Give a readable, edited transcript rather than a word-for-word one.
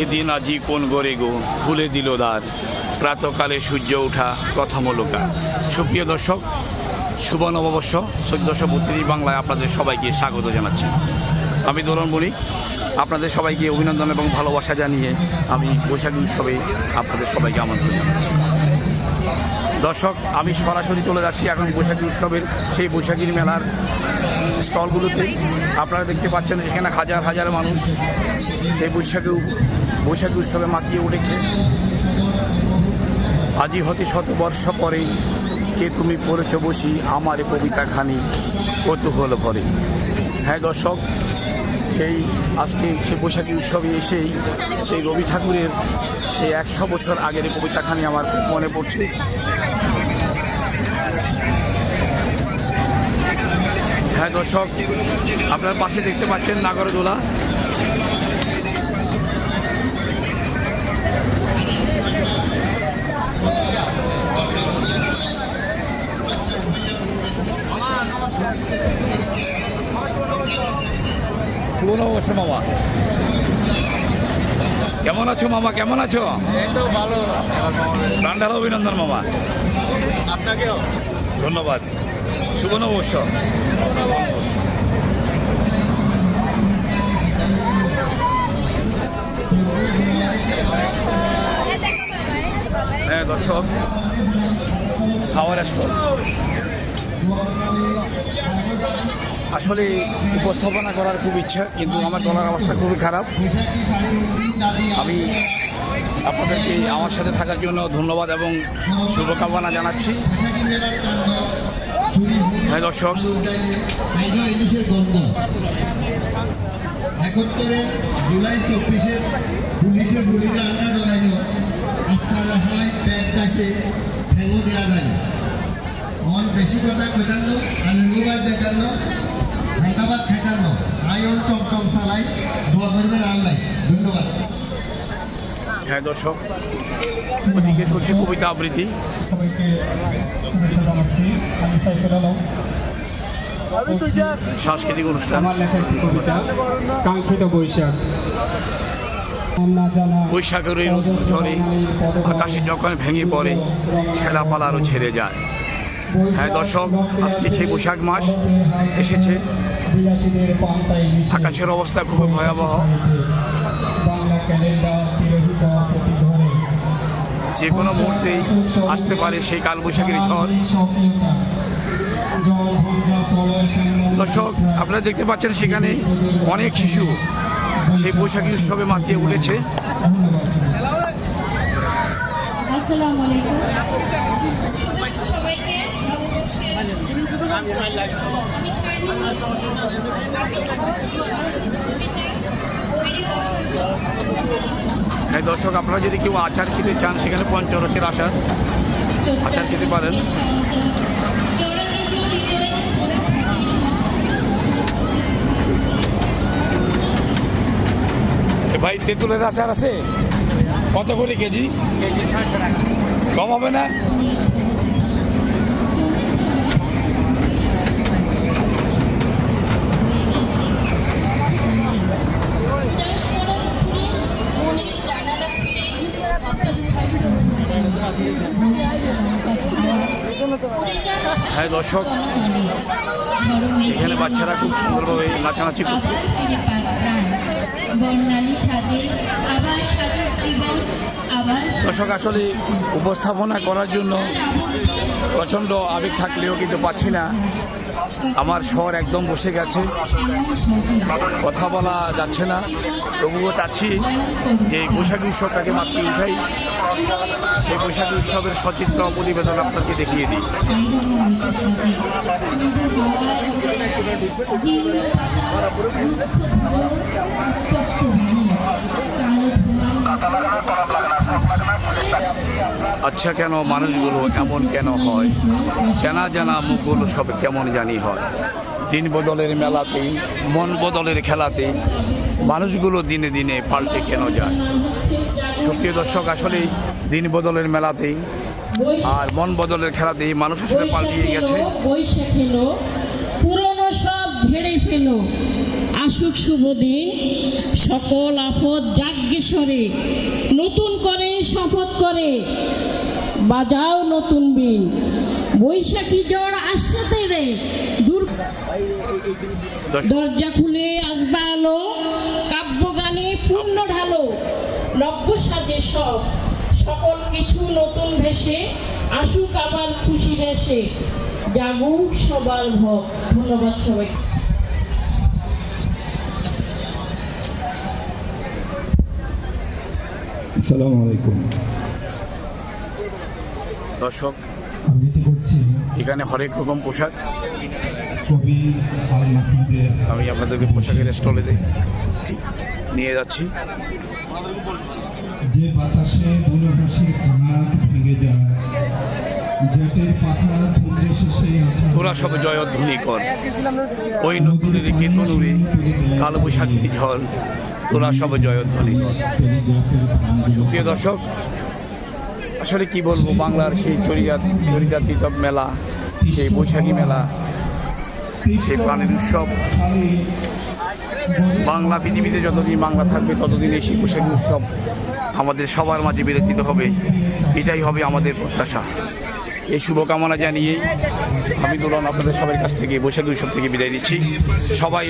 এদিন আজি কোন গড়ে গো খুলে দিল দ্বার, প্রাতকালে সূর্য ওঠা কথামূলকা। সুপ্রিয় দর্শক, শুভ নববর্ষ 1432 বাংলায় আপনাদের সবাইকে স্বাগত জানাচ্ছি। আমি দোলন বণিক, আপনাদের সবাইকে অভিনন্দন এবং ভালোবাসা জানিয়ে আমি বৈশাখী উৎসবে আপনাদের সবাইকে আমন্ত্রণ জানাচ্ছি। দর্শক, আমি সরাসরি চলে যাচ্ছি এখন বৈশাখী উৎসবের সেই বৈশাখীর মেলার স্টলগুলোতে। আপনারা দেখতে পাচ্ছেন এখানে হাজার হাজার মানুষ সেই বৈশাখী উৎসবে মাতিয়ে উঠেছে। আজি হতে শতবর্ষ পরে কে তুমি পড়েছ বসি আমার কবিতা খানি কৌতূহল ভরে। হ্যাঁ দর্শক, সেই আজকে সেই বৈশাখী উৎসবে এসেই সেই রবি ঠাকুরের সেই 100 বছর আগের কবিতাখানি আমার খুব মনে পড়ছে। হ্যাঁ দর্শক, আপনার পাশে দেখতে পাচ্ছেন নাগরদোলা। শুভ নববর্ষ মামা, কেমন আছো মামা? কেমন আছো? ভালো। প্রাণঢালা অভিনন্দন মামা। আপনাকেও ধন্যবাদ। শুভ নববর্ষ। হ্যাঁ দর্শক, খাওয়ার স্টল। আসলে উপস্থাপনা করার খুব ইচ্ছা, কিন্তু আমার গলার অবস্থা খুবই খারাপ। আমি আপনাদেরকে আমার সাথে থাকার জন্য ধন্যবাদ এবং শুভকামনা জানাচ্ছি। হ্যাঁ দর্শক, জুলাই 24 পুলিশের গুলিতে আন্না ডরাইল আস্তারা হয় প্যাক গাছে ঠেঙো দেওয়া যায় অন বেশি কথা কেটানো আর মোবাইল দেখানো ধন্যবাদ খেটানো আয়ন টমটম চালাই দোয়া করবেন আল্লাহ। ধন্যবাদ। হ্যাঁ দর্শক, ওদিকে চলছে কবিতা আবৃত্তি। সবাইকে শুভেচ্ছা জানাচ্ছি। আমি সাইফুল আলম। সাংস্কৃতিক অনুষ্ঠান। আমার লেখা একটি কবিতা, কাঙ্ক্ষিত বৈশাখ। বৈশাখের এই রোদ ঝরে আকাশে যখন ভেঙে পড়ে ছেঁড়াপালা আরও ছেড়ে যায়। হ্যাঁ দর্শক, আজকে সেই বৈশাখ মাস এসেছে। আকাশের অবস্থা খুবই ভয়াবহ। যে কোনো মুহূর্তেই আসতে পারে সেই কালবৈশাখীর ঝড়। দর্শক, আপনারা দেখতে পাচ্ছেন সেখানে অনেক শিশু সেই বৈশাখী উৎসবে মাতিয়ে উঠেছে। আসসালামু আলাইকুম, শুভেচ্ছা সবাইকে। হ্যাঁ দর্শক, আপনারা যদি কেউ আচার খেতে চান সেখানে পঞ্চরসের আচার খেতে পারেন। ভাই, তেঁতুলের আচার আছে কত করে কেজি? কেজি 600 টাকা। কম হবে না? হ্যাঁ দর্শক, এখানে বাচ্চারা খুব সুন্দরভাবে নাচানাচি করছে। দর্শক, আসলে উপস্থাপনা করার জন্য প্রচণ্ড আবেগ থাকলেও কিন্তু পাচ্ছি না। আমার স্বর একদম বসে গেছে, কথা বলা যাচ্ছে না। তবুও চাচ্ছি যে বৈশাখী উৎসবটাকে মাতিয়ে উঠাই, সেই বৈশাখী উৎসবের সচিত্র প্রতিবেদন আপনাকে দেখিয়ে দিই। আচ্ছা, কেন মানুষগুলো এমন কেন হয়? চেনা জানা মুখগুলো সব কেমন জানি হয়। দিন বদলের মেলাতেই, মন বদলের খেলাতে মানুষগুলো দিনে দিনে পাল্টে কেন যায়। সুপ্রিয় দর্শক, আসলে দিন বদলের মেলাতেই আর মন বদলের খেলাতেই মানুষ আসলে পাল্টিয়ে গেছে। বৈশাখ এলো, পুরনো সব ঝেড়ে ফেলো, আসুক শুভ দিন, সকল আফত যাক ভাগ্যেশ্বরে নতুন করে শপথ করে বাজাও নতুন বিন বৈশাখী ঝড় আসতে রে দূর দরজা খুলে আসবা আলো কাব্য গানে পূর্ণ ঢালো নব্য সাজে সব সকল কিছু নতুন ভেসে আসুক আবার খুশি ভেসে জাগুক সবার ভোগ। ধন্যবাদ সবাই। আসসালামু আলাইকুম। দর্শক, আবৃত্তি করছি এখানে হরেক রকম পোশাক, কবি আল মাহমুদের আমি আপনাদেরকে পোশাকের স্টলে ঠিক নিয়ে যাচ্ছি। যে বাতাসে বনবাসীর জানাত ভেঙে যায়, জেটের পাখা ধুমরে শেষে আছে তোরা সব জয়ধ্বনি কর, ওই নতুনের কেতনুরে কালো বৈশাখী ঝড়, তোরা সব জয়ধ্বনি কর। প্রিয় দর্শক, আসলে কি বলবো, বাংলার সেই চরিতাতীত মেলা, সেই বৈশাখী মেলা, সেই প্রাণের উৎসব, বাংলা পৃথিবীতে যতদিন বাংলা থাকবে ততদিন এই সেই বৈশাখী উৎসব আমাদের সবার মাঝে বিরচিত হবে, এটাই হবে আমাদের প্রত্যাশা। এই শুভকামনা জানিয়েই আমি দুলাল আপনাদের সবার কাছ থেকে বৈশাখী উৎসব থেকে বিদায় নিচ্ছি। সবাই